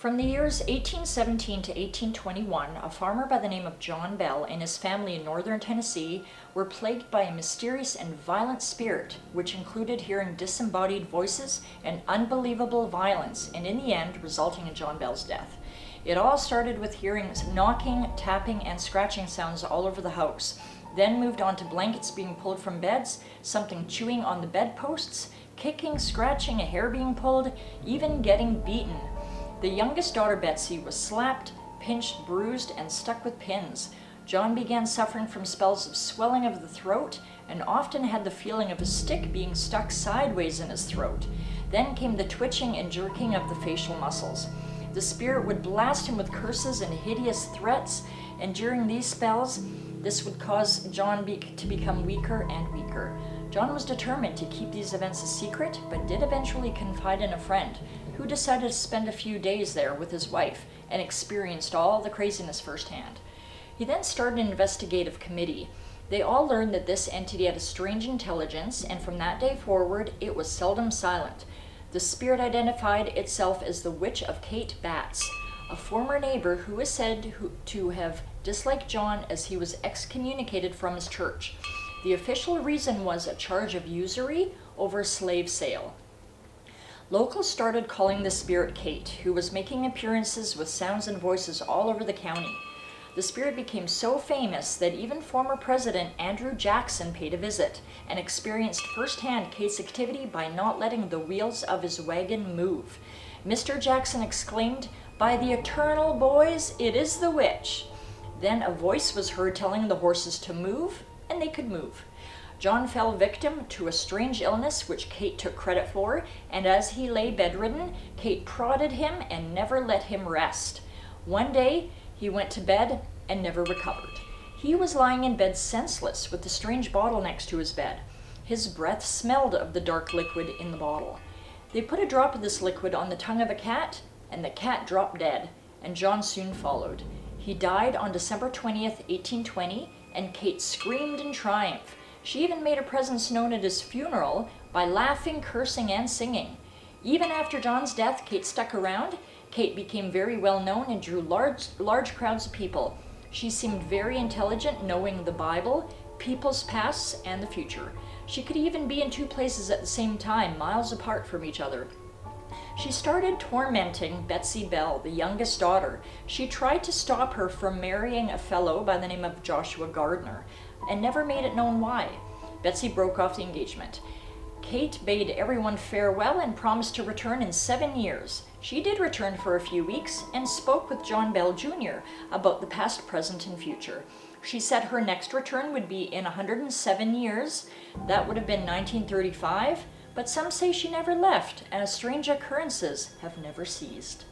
From the years 1817 to 1821, a farmer by the name of John Bell and his family in northern Tennessee were plagued by a mysterious and violent spirit, which included hearing disembodied voices and unbelievable violence, and in the end, resulting in John Bell's death. It all started with hearing knocking, tapping, and scratching sounds all over the house, then moved on to blankets being pulled from beds, something chewing on the bedposts, kicking, scratching, a hair being pulled, even getting beaten. The youngest daughter, Betsy, was slapped, pinched, bruised, and stuck with pins. John began suffering from spells of swelling of the throat and often had the feeling of a stick being stuck sideways in his throat. Then came the twitching and jerking of the facial muscles. The spirit would blast him with curses and hideous threats, and during these spells, this would cause John to become weaker and weaker. John was determined to keep these events a secret, but did eventually confide in a friend, who decided to spend a few days there with his wife and experienced all the craziness firsthand. He then started an investigative committee. They all learned that this entity had a strange intelligence, and from that day forward, it was seldom silent. The spirit identified itself as the Witch of Kate Batts, a former neighbor who is said to have disliked John as he was excommunicated from his church. The official reason was a charge of usury over a slave sale. Locals started calling the spirit Kate, who was making appearances with sounds and voices all over the county. The spirit became so famous that even former President Andrew Jackson paid a visit and experienced firsthand Kate's activity by not letting the wheels of his wagon move. Mr. Jackson exclaimed, "By the eternal boys, it is the witch." Then a voice was heard telling the horses to move, and they could move. John fell victim to a strange illness which Kate took credit for, and as he lay bedridden, Kate prodded him and never let him rest. One day, he went to bed and never recovered. He was lying in bed senseless with the strange bottle next to his bed. His breath smelled of the dark liquid in the bottle. They put a drop of this liquid on the tongue of a cat, and the cat dropped dead, and John soon followed. He died on December 20th, 1820, and Kate screamed in triumph. She even made her presence known at his funeral by laughing, cursing, and singing. Even after John's death, Kate stuck around. Kate became very well known and drew large crowds of people. She seemed very intelligent, knowing the Bible, people's pasts, and the future. She could even be in two places at the same time, miles apart from each other. She started tormenting Betsy Bell, the youngest daughter. She tried to stop her from marrying a fellow by the name of Joshua Gardner, and never made it known why. Betsy broke off the engagement. Kate bade everyone farewell and promised to return in 7 years. She did return for a few weeks and spoke with John Bell Jr. about the past, present, and future. She said her next return would be in 107 years. That would have been 1935, but some say she never left, and strange occurrences have never ceased.